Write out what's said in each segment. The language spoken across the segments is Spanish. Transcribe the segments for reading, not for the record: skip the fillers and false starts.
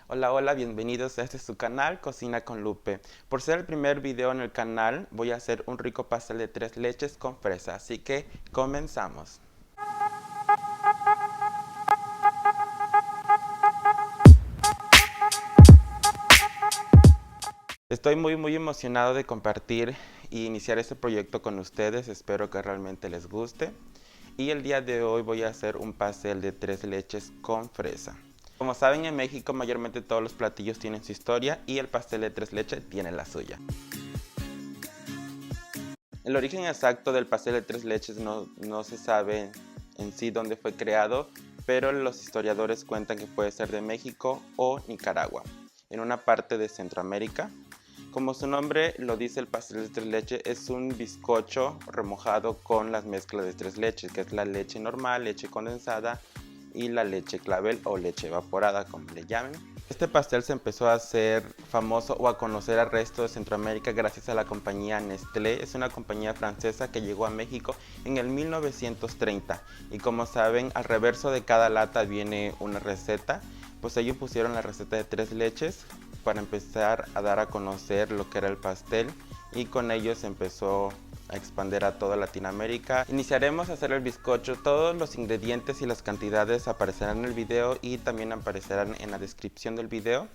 Hola, hola, bienvenidos a este su canal Cocina con Lupe. Por ser el primer video en el canal, voy a hacer un rico pastel de 3 leches con fresa, así que comenzamos. Estoy muy emocionado de compartir y iniciar este proyecto con ustedes, espero que realmente les guste. Y el día de hoy voy a hacer un pastel de 3 leches con fresa. Como saben, en México mayormente todos los platillos tienen su historia y el pastel de 3 leches tiene la suya. El origen exacto del pastel de 3 leches no se sabe en sí dónde fue creado, pero los historiadores cuentan que puede ser de México o Nicaragua, en una parte de Centroamérica. Como su nombre lo dice, el pastel de 3 leches es un bizcocho remojado con las mezclas de 3 leches, que es la leche normal, leche condensada y la leche clavel o leche evaporada, como le llamen. Este pastel se empezó a hacer famoso o a conocer al resto de Centroamérica gracias a la compañía Nestlé. Es una compañía francesa que llegó a México en el 1930 y como saben, al reverso de cada lata viene una receta. Pues ellos pusieron la receta de 3 leches para empezar a dar a conocer lo que era el pastel y con ellos se empezó a expandir a toda Latinoamérica. Iniciaremos a hacer el bizcocho. Todos los ingredientes y las cantidades aparecerán en el video y también aparecerán en la descripción del video.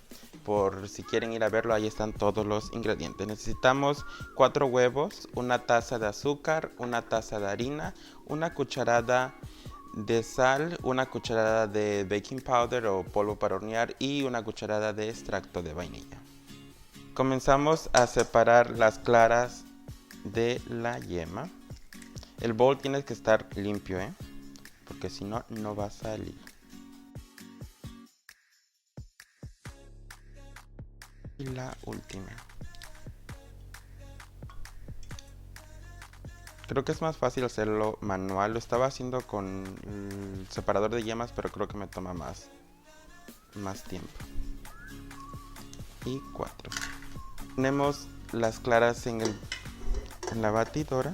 Por si quieren ir a verlo, ahí están todos los ingredientes. Necesitamos 4 huevos, una taza de azúcar, una taza de harina, una cucharada de sal, una cucharada de baking powder o polvo para hornear y una cucharada de extracto de vainilla. Comenzamos a separar las claras de la yema. El bol tiene que estar limpio, porque si no, no va a salir. Y la última. Creo que es más fácil hacerlo manual. Lo estaba haciendo con el separador de yemas, pero creo que me toma más tiempo. Y 4. Ponemos las claras en la batidora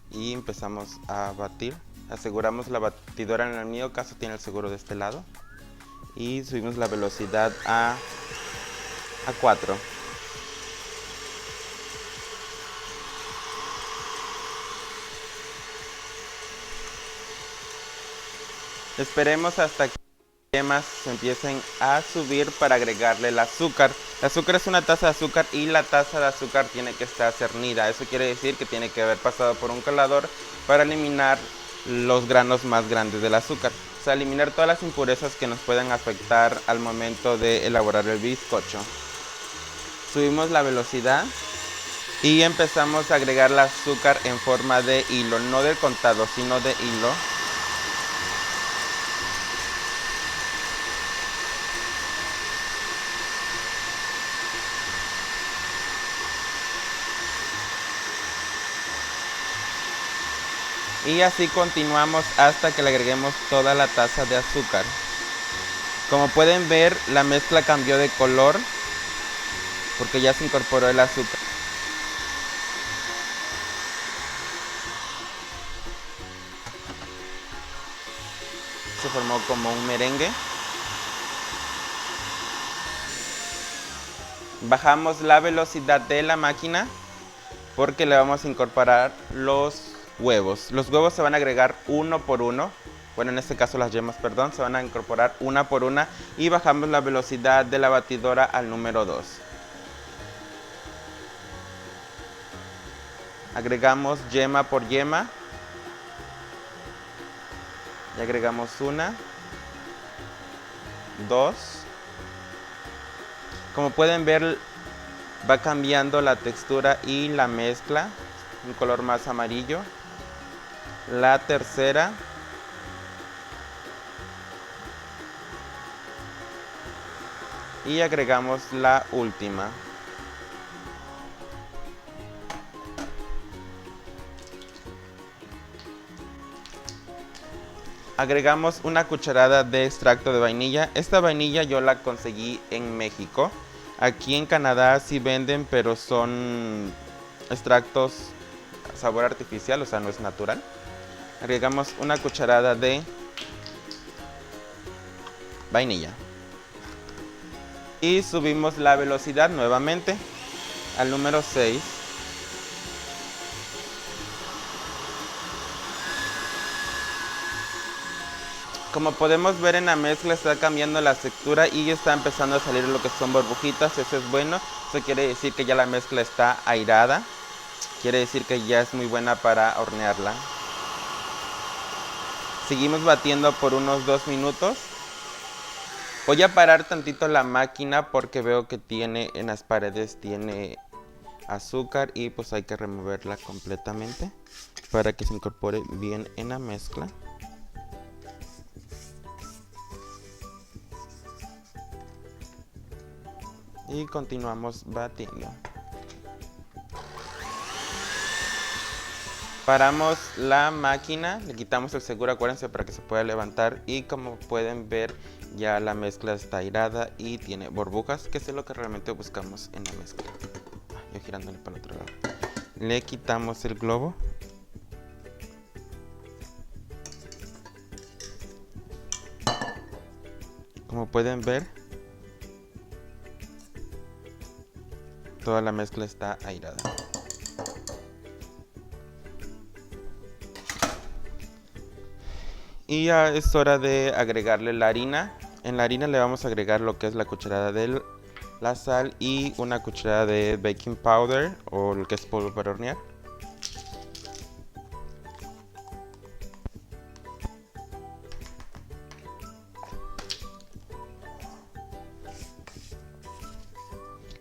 y empezamos a batir. Aseguramos la batidora, en el mío caso tiene el seguro de este lado, y subimos la velocidad a 4. Esperemos hasta que las yemas se empiecen a subir para agregarle el azúcar. El azúcar es una taza de azúcar y la taza de azúcar tiene que estar cernida. Eso quiere decir que tiene que haber pasado por un colador para eliminar los granos más grandes del azúcar. O sea, eliminar todas las impurezas que nos puedan afectar al momento de elaborar el bizcocho. Subimos la velocidad y empezamos a agregar el azúcar en forma de hilo, no del contado, sino de hilo. Y así continuamos hasta que le agreguemos toda la taza de azúcar. Como pueden ver, la mezcla cambió de color porque ya se incorporó el azúcar. Se formó como un merengue. Bajamos la velocidad de la máquina porque le vamos a incorporar los huevos. Los huevos se van a agregar uno por uno. Bueno, en este caso las yemas, perdón, se van a incorporar una por una y bajamos la velocidad de la batidora al número 2. Agregamos yema por yema. Y agregamos 1, 2. Como pueden ver, va cambiando la textura y la mezcla, un color más amarillo. La tercera. Y agregamos la última. Agregamos una cucharada de extracto de vainilla. Esta vainilla yo la conseguí en México. Aquí en Canadá sí venden, pero son extractos sabor artificial, o sea, no es natural. Agregamos una cucharada de vainilla. Y subimos la velocidad nuevamente al número 6. Como podemos ver, en la mezcla está cambiando la textura y está empezando a salir lo que son burbujitas. Eso es bueno. Eso quiere decir que ya la mezcla está airada. Quiere decir que ya es muy buena para hornearla. Seguimos batiendo por unos 2 minutos. Voy a parar tantito la máquina porque veo que en las paredes tiene azúcar y pues hay que removerla completamente para que se incorpore bien en la mezcla. Y continuamos batiendo. Paramos la máquina, le quitamos el seguro, acuérdense, para que se pueda levantar. Y como pueden ver, ya la mezcla está airada y tiene burbujas, que es lo que realmente buscamos en la mezcla. Yo girándole para el otro lado. Le quitamos el globo. Como pueden ver, toda la mezcla está airada. Y ya es hora de agregarle la harina. En la harina le vamos a agregar lo que es la cucharada de la sal y una cucharada de baking powder o lo que es polvo para hornear.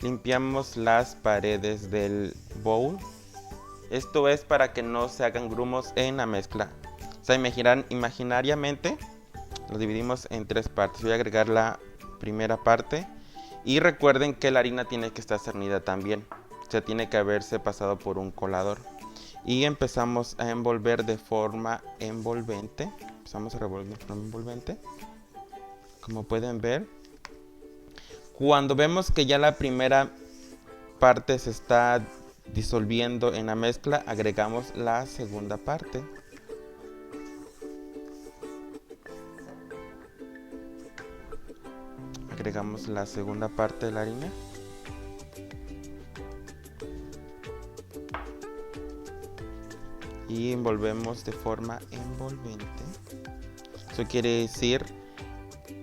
Limpiamos las paredes del bowl. Esto es para que no se hagan grumos en la mezcla. O sea, imaginariamente lo dividimos en 3 partes. Voy a agregar la primera parte. Y recuerden que la harina tiene que estar cernida también. O sea, tiene que haberse pasado por un colador. Y empezamos a envolver de forma envolvente. Empezamos a revolver de forma envolvente. Como pueden ver, cuando vemos que ya la primera parte se está disolviendo en la mezcla, agregamos la segunda parte. Agregamos la segunda parte de la harina. Y envolvemos de forma envolvente. Eso quiere decir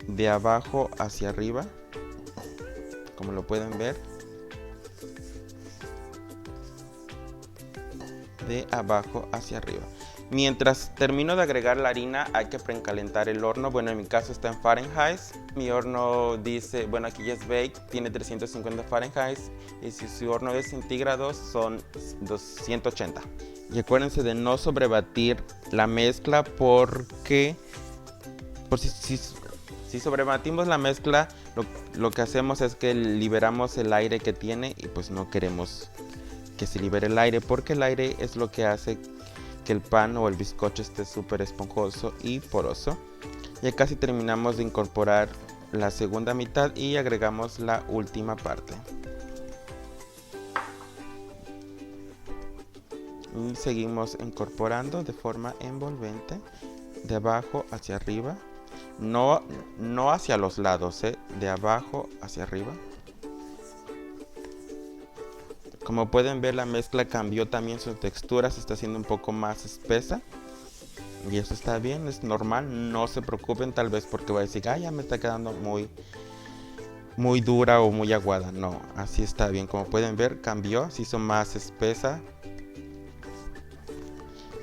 de abajo hacia arriba, como lo pueden ver. De abajo hacia arriba. Mientras termino de agregar la harina, hay que precalentar el horno. Bueno, en mi caso está en Fahrenheit. Mi horno dice, bueno, aquí ya es bake, tiene 350 Fahrenheit. Y si su horno es centígrados, son 280. Y acuérdense de no sobrebatir la mezcla porque si sobrebatimos la mezcla, lo que hacemos es que liberamos el aire que tiene y pues no queremos que se libere el aire, porque el aire es lo que hace que el pan o el bizcocho esté súper esponjoso y poroso. Ya casi terminamos de incorporar la segunda mitad y agregamos la última parte. Y seguimos incorporando de forma envolvente, de abajo hacia arriba, no hacia los lados, de abajo hacia arriba. Como pueden ver, la mezcla cambió también su textura, se está haciendo un poco más espesa. Y eso está bien, es normal, no se preocupen tal vez porque va a decir, ya me está quedando muy dura o muy aguada. No, así está bien, como pueden ver, cambió, se hizo más espesa.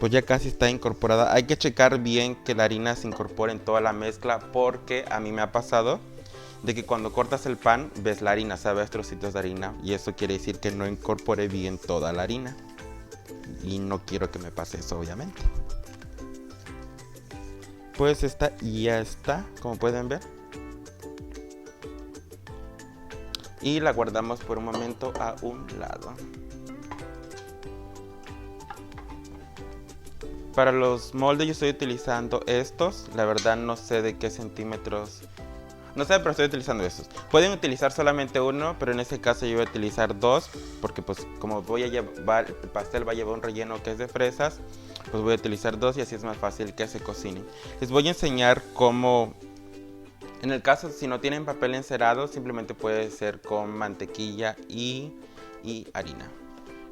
Pues ya casi está incorporada. Hay que checar bien que la harina se incorpore en toda la mezcla, porque a mí me ha pasado de que cuando cortas el pan ves la harina, sabes, trocitos de harina, y eso quiere decir que no incorporé bien toda la harina y no quiero que me pase eso, obviamente. Pues esta ya está, como pueden ver, y la guardamos por un momento a un lado. Para los moldes yo estoy utilizando estos, la verdad no sé de qué centímetros. No sé, pero estoy utilizando estos. Pueden utilizar solamente uno, pero en este caso yo voy a utilizar 2, porque pues como voy a llevar, el pastel va a llevar un relleno que es de fresas, pues voy a utilizar 2 y así es más fácil que se cocinen. Les voy a enseñar cómo En el caso si no tienen papel encerado, simplemente puede ser con mantequilla y harina.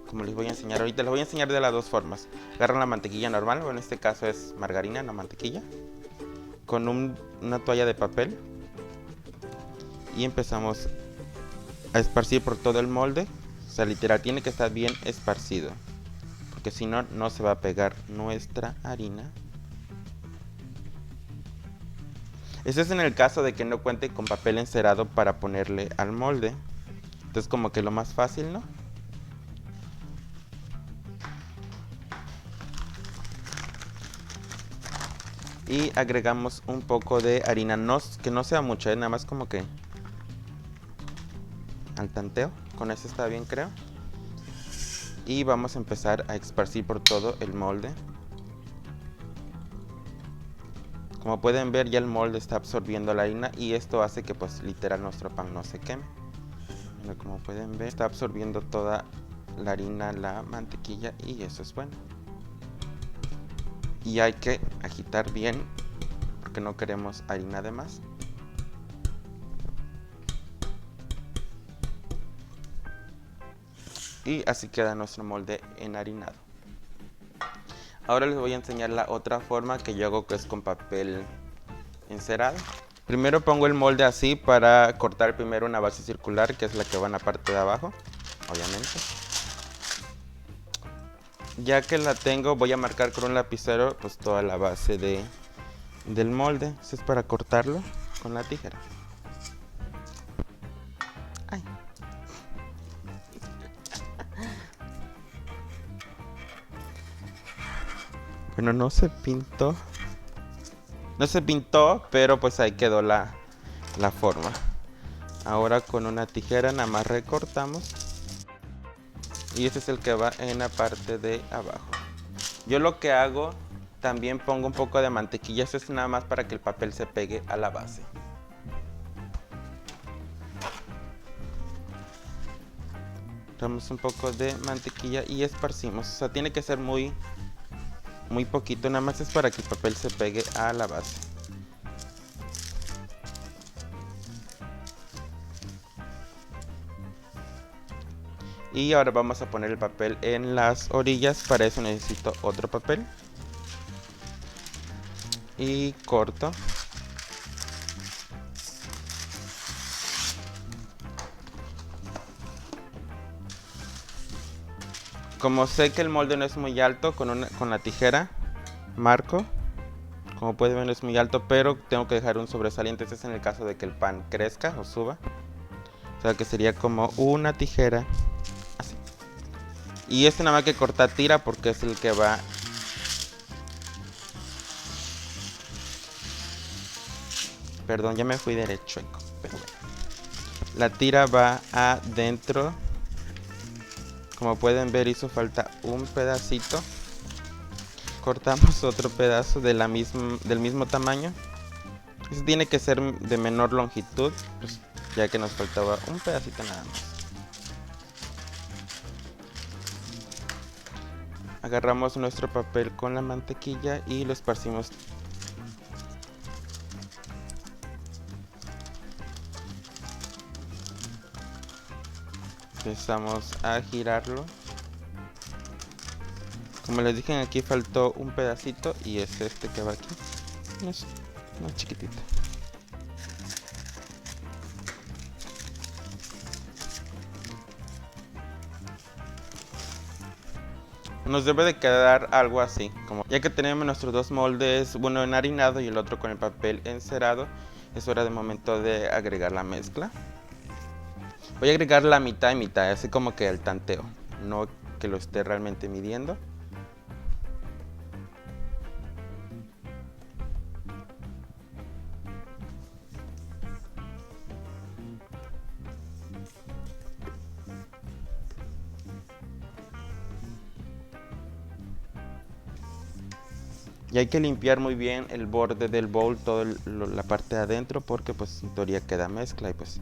Como les voy a enseñar ahorita, les voy a enseñar de las dos formas. Agarran la mantequilla normal, o en este caso es margarina, no mantequilla, con una toalla de papel y empezamos a esparcir por todo el molde. O sea, literal, tiene que estar bien esparcido, porque si no, no se va a pegar nuestra harina. Eso es en el caso de que no cuente con papel encerado para ponerle al molde. Entonces como que lo más fácil, ¿no? Y agregamos un poco de harina, que no sea mucha, nada más como que al tanteo. Con eso está bien, creo. Y vamos a empezar a esparcir por todo el molde. Como pueden ver, ya el molde está absorbiendo la harina y esto hace que pues literal nuestro pan no se queme. Mira, como pueden ver, está absorbiendo toda la harina, la mantequilla, y eso es bueno. Y hay que agitar bien porque no queremos harina de más. Y así queda nuestro molde enharinado. Ahora les voy a enseñar la otra forma que yo hago, que es con papel encerado. Primero pongo el molde así para cortar primero una base circular, que es la que va en la parte de abajo, obviamente. Ya que la tengo, voy a marcar con un lapicero pues toda la base del molde. Eso es para cortarlo con la tijera. Ay. Bueno, no se pintó. No se pintó, pero pues ahí quedó la forma. Ahora con una tijera nada más recortamos. Y este es el que va en la parte de abajo. Yo lo que hago, también pongo un poco de mantequilla. Eso es nada más para que el papel se pegue a la base. Damos un poco de mantequilla y esparcimos. O sea, tiene que ser muy poquito, nada más es para que el papel se pegue a la base. Y ahora vamos a poner el papel en las orillas. Para eso necesito otro papel. Y corto. Como sé que el molde no es muy alto, con la tijera marco. Como pueden ver, no es muy alto, pero tengo que dejar un sobresaliente. Este es en el caso de que el pan crezca o suba. O sea que sería como una tijera así. Y este nada más que corta tira porque es el que va. Perdón, ya me fui derecho, pero bueno. La tira va adentro. Como pueden ver, hizo falta un pedacito. Cortamos otro pedazo del mismo tamaño. Este tiene que ser de menor longitud, pues, ya que nos faltaba un pedacito nada más. Agarramos nuestro papel con la mantequilla y lo esparcimos. Empezamos a girarlo. Como les dije, aquí faltó un pedacito y es este que va aquí. Es más chiquitito. Nos debe de quedar algo así, como ya que tenemos nuestros dos moldes, uno enharinado y el otro con el papel encerado, es hora de momento de agregar la mezcla. Voy a agregar la mitad y mitad, así como que el tanteo, no que lo esté realmente midiendo. Y hay que limpiar muy bien el borde del bowl, toda la parte de adentro, porque pues en teoría queda mezcla y pues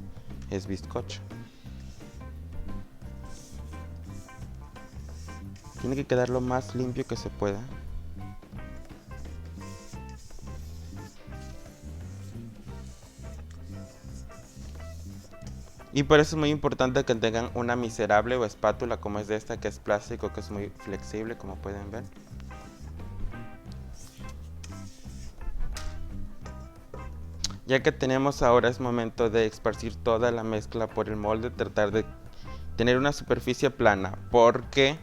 es bizcocho. Tiene que quedar lo más limpio que se pueda. Y por eso es muy importante que tengan una miserable o espátula como es de esta, que es plástico, que es muy flexible, como pueden ver. Ya que tenemos ahora, es momento de esparcir toda la mezcla por el molde, tratar de tener una superficie plana, porque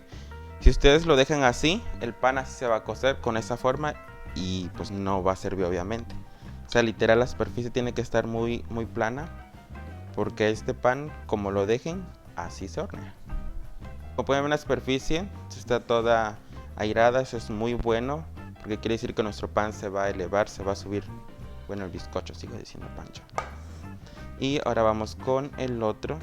si ustedes lo dejan así, el pan así se va a cocer con esa forma y pues no va a servir obviamente. O sea, literal la superficie tiene que estar muy plana, porque este pan, como lo dejen, así se hornea. Como pueden ver, la superficie está toda airada, eso es muy bueno, porque quiere decir que nuestro pan se va a elevar, se va a subir. Bueno, el bizcocho, sigo diciendo Pancho. Y ahora vamos con el otro.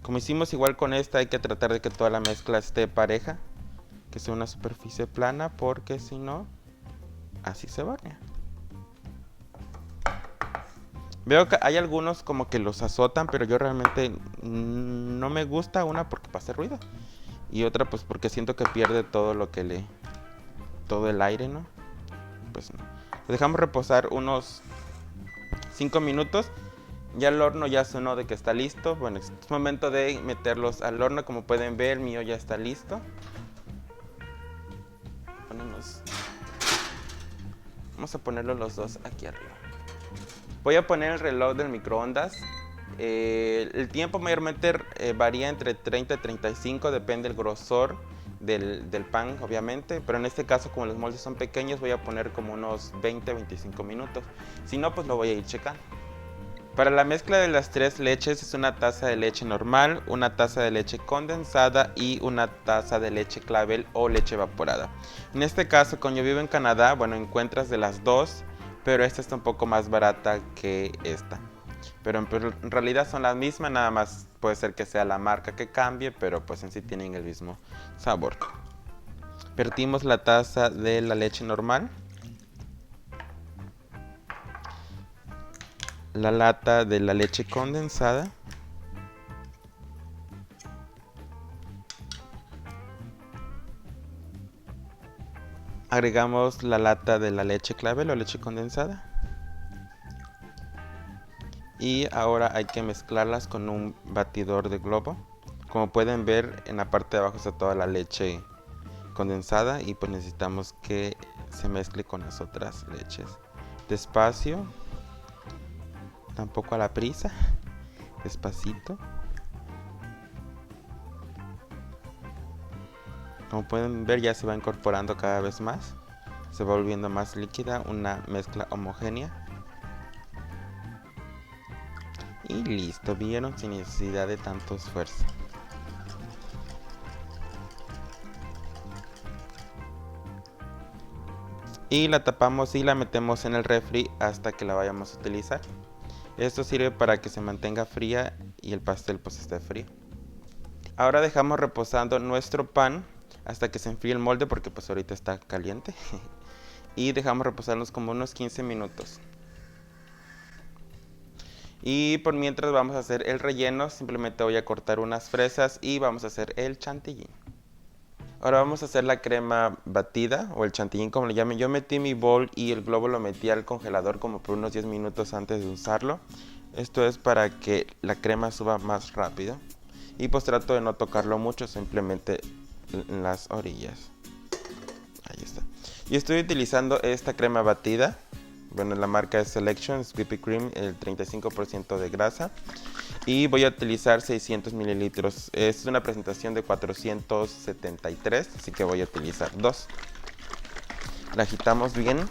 Como hicimos igual con esta, hay que tratar de que toda la mezcla esté pareja, que sea una superficie plana, porque si no, así se hornea. Veo que hay algunos como que los azotan, pero yo realmente no me gusta, una porque pasa ruido y otra pues porque siento que pierde todo lo que todo el aire, ¿no? Pues no. Lo dejamos reposar unos 5 minutos. Ya el horno ya sonó de que está listo. Bueno, es momento de meterlos al horno. Como pueden ver, el mío ya está listo. Vamos a ponerlo los dos aquí arriba. Voy a poner el reloj del microondas. El tiempo mayormente varía entre 30 y 35, depende del grosor del pan, obviamente. Pero en este caso, como los moldes son pequeños, voy a poner como unos 20-25 minutos. Si no, pues lo voy a ir checando. Para la mezcla de las 3 leches es una taza de leche normal, una taza de leche condensada y una taza de leche clavel o leche evaporada. En este caso, como yo vivo en Canadá, bueno, encuentras de las dos, pero esta está un poco más barata que esta. Pero en realidad son las mismas, nada más puede ser que sea la marca que cambie, pero pues en sí tienen el mismo sabor. Vertimos la taza de la leche normal, la lata de la leche condensada, agregamos la lata de la leche clavel o leche condensada y ahora hay que mezclarlas con un batidor de globo. Como pueden ver, en la parte de abajo está toda la leche condensada y pues necesitamos que se mezcle con las otras leches. Despacio, tampoco a la prisa, despacito. Como pueden ver, ya se va incorporando cada vez más, se va volviendo más líquida, una mezcla homogénea. Y listo, vieron, sin necesidad de tanto esfuerzo. Y la tapamos y la metemos en el refri hasta que la vayamos a utilizar. Esto sirve para que se mantenga fría y el pastel pues esté frío. Ahora dejamos reposando nuestro pan hasta que se enfríe el molde, porque pues ahorita está caliente. Y dejamos reposarnos como unos 15 minutos. Y por mientras vamos a hacer el relleno. Simplemente voy a cortar unas fresas y vamos a hacer el chantilly. Ahora vamos a hacer la crema batida o el chantilly, como le llamen. Yo metí mi bol y el globo lo metí al congelador como por unos 10 minutos antes de usarlo. Esto es para que la crema suba más rápido. Y pues trato de no tocarlo mucho, simplemente en las orillas. Ahí está. Y estoy utilizando esta crema batida. Bueno, la marca es Selection, es Whipped Cream, el 35% de grasa. Y voy a utilizar 600 mililitros. Es una presentación de 473, así que voy a utilizar 2. La agitamos bien.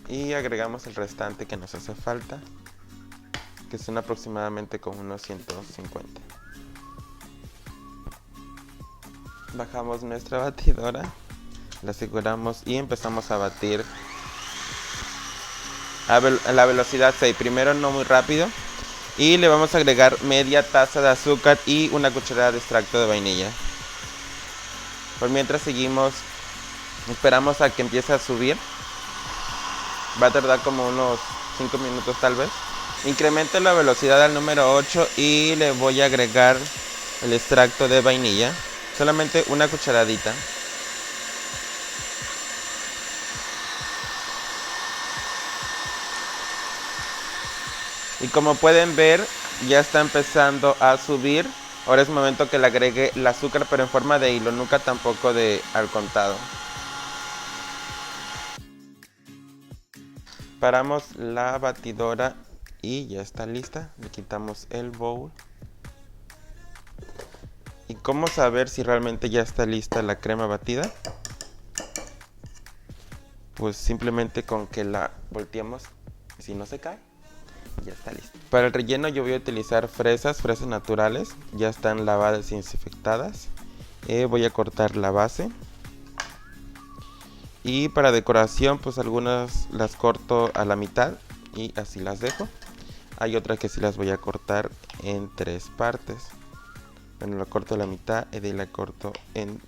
Y agregamos el restante que nos hace falta, que son aproximadamente como unos 150. Bajamos nuestra batidora, la aseguramos y empezamos a batir a la velocidad 6. Primero no muy rápido. Y le vamos a agregar media taza de azúcar y una cucharada de extracto de vainilla. Por mientras seguimos, esperamos a que empiece a subir. Va a tardar como unos 5 minutos tal vez. Incremento la velocidad al número 8 y le voy a agregar el extracto de vainilla. Solamente una cucharadita. Y como pueden ver, ya está empezando a subir. Ahora es momento que le agregue el azúcar, pero en forma de hilo, nunca tampoco de al contado. Paramos la batidora y ya está lista. Le quitamos el bowl. ¿Y cómo saber si realmente ya está lista la crema batida? Pues simplemente con que la volteemos, si no se cae, ya está listo. Para el relleno yo voy a utilizar fresas naturales, ya están lavadas y desinfectadas. Voy a cortar la base. Y para decoración, pues algunas las corto a la mitad y así las dejo. Hay otras que sí las voy a cortar en 3 partes. Bueno, la corto a la mitad y de ahí la corto en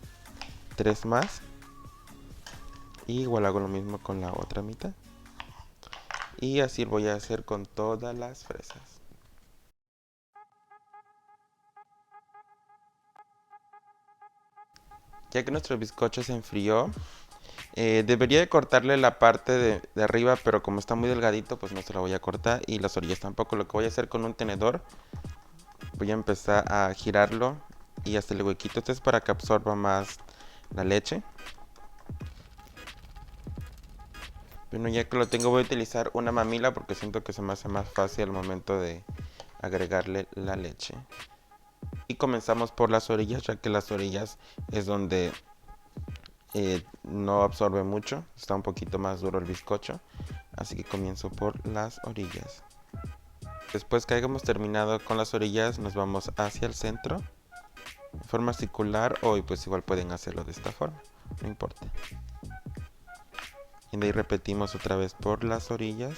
3 más. Y igual hago lo mismo con la otra mitad. Y así voy a hacer con todas las fresas. Ya que nuestro bizcocho se enfrió, debería de cortarle la parte de arriba, pero como está muy delgadito, pues no se la voy a cortar. Y las orillas tampoco. Lo que voy a hacer con un tenedor, voy a empezar a girarlo y hacerle huequito. Esto es para que absorba más la leche. Bueno, ya que lo tengo, voy a utilizar una mamila porque siento que se me hace más fácil al momento de agregarle la leche. Y comenzamos por las orillas, ya que las orillas es donde no absorbe mucho, está un poquito más duro el bizcocho, así que comienzo por las orillas. Después que hayamos terminado con las orillas, nos vamos hacia el centro en forma circular, o pues igual pueden hacerlo de esta forma, no importa. Y de ahí repetimos otra vez por las orillas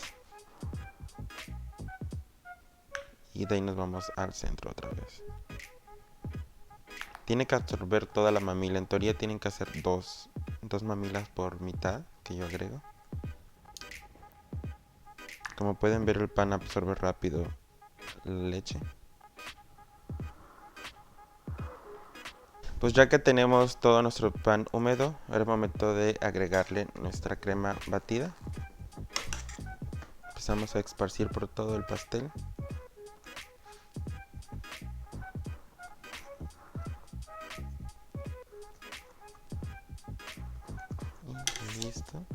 y de ahí nos vamos al centro otra vez. Tiene que absorber toda la mamila, en teoría tienen que hacer dos mamilas por mitad que yo agrego. Como pueden ver, el pan absorbe rápido la leche. Pues ya que tenemos todo nuestro pan húmedo, ahora es momento de agregarle nuestra crema batida. Empezamos a esparcir por todo el pastel. Y listo.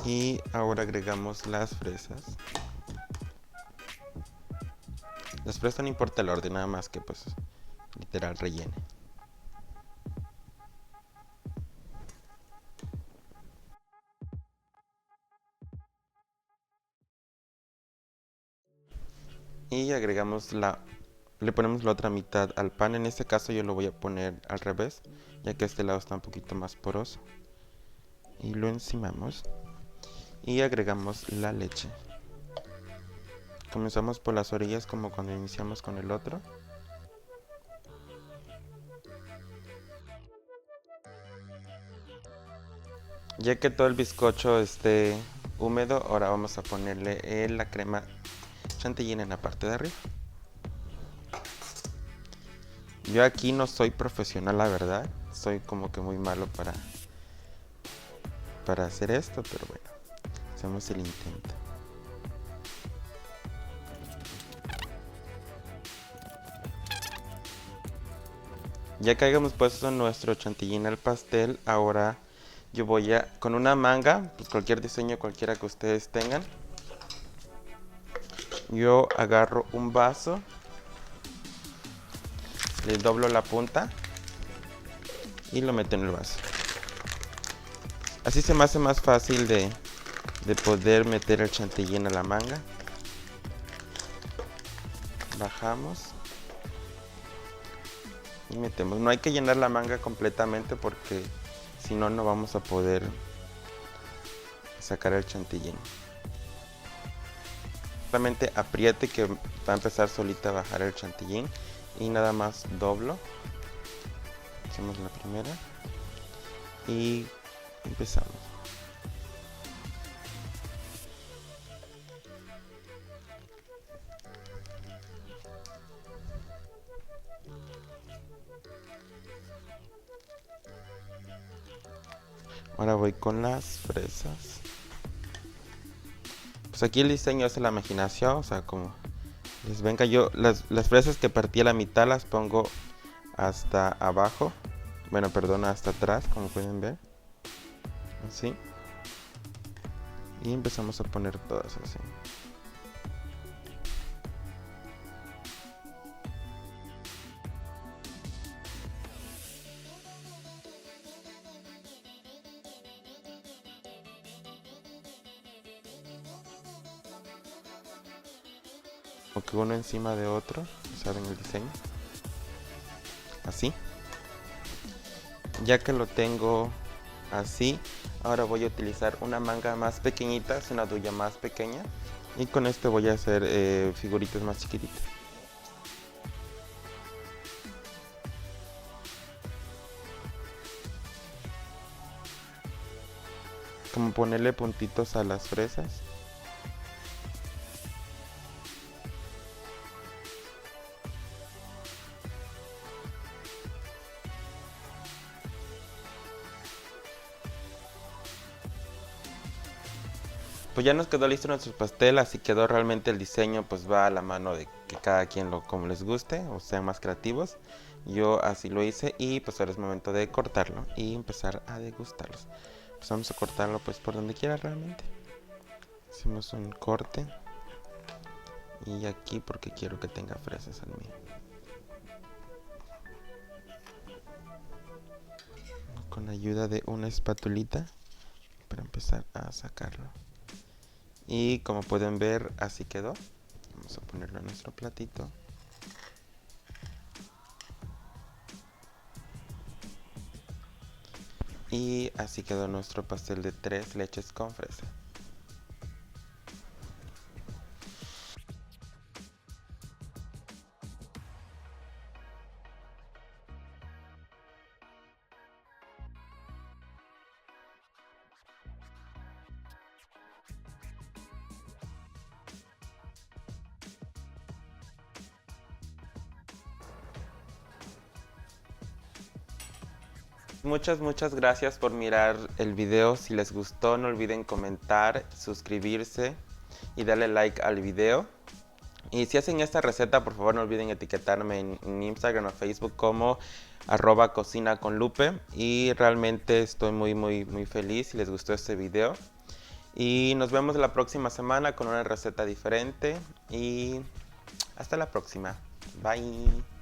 Y ahora agregamos las fresas. Las fresas no importa el orden, nada más que pues literal rellene. Y agregamos le ponemos la otra mitad al pan. En este caso yo lo voy a poner al revés, ya que este lado está un poquito más poroso. Y lo encimamos y agregamos la leche. Comenzamos por las orillas como cuando iniciamos con el otro. Ya que todo el bizcocho esté húmedo, ahora vamos a ponerle la crema chantilly en la parte de arriba. Yo aquí no soy profesional, la verdad. Soy como que muy malo para hacer esto, pero bueno, hacemos el intento. Ya que hayamos puesto nuestro chantilly al pastel, ahora yo voy a, con una manga, pues cualquier diseño, cualquiera que ustedes tengan, yo agarro un vaso, le doblo la punta y lo meto en el vaso. Así se me hace más fácil de poder meter el chantilly a la manga. Bajamos y metemos. No hay que llenar la manga completamente porque si no, no vamos a poder sacar el chantilly. Solamente apriete que va a empezar solita a bajar el chantilly y nada más doblo. Hacemos la primera y empezamos. Ahora voy con las fresas. Pues aquí el diseño es la imaginación, o sea, como les venga. Yo las fresas que partí a la mitad las pongo hasta abajo. Bueno, perdón, hasta atrás, como pueden ver. Así. Y empezamos a poner todas así. Como que uno encima de otro, ¿saben el diseño? Así. Ya que lo tengo así, ahora voy a utilizar una manga más pequeñita, es una duya más pequeña. Y con esto voy a hacer figuritas más chiquititas. Como ponerle puntitos a las fresas. Pues ya nos quedó listo nuestro pastel, así quedó. Realmente el diseño pues va a la mano de que cada quien lo como les guste o sean más creativos. Yo así lo hice y pues ahora es momento de cortarlo y empezar a degustarlos. Pues vamos a cortarlo pues por donde quiera realmente. Hacemos un corte y aquí porque quiero que tenga fresas al mío. Con ayuda de una espatulita para empezar a sacarlo. Y como pueden ver, así quedó. Vamos a ponerlo en nuestro platito. Y así quedó nuestro pastel de 3 leches con fresa. Muchas gracias por mirar el video. Si les gustó, no olviden comentar, suscribirse y darle like al video. Y si hacen esta receta, por favor no olviden etiquetarme en Instagram o Facebook como @cocinaconlupe. Y realmente estoy muy feliz si les gustó este video. Y nos vemos la próxima semana con una receta diferente. Y hasta la próxima. Bye.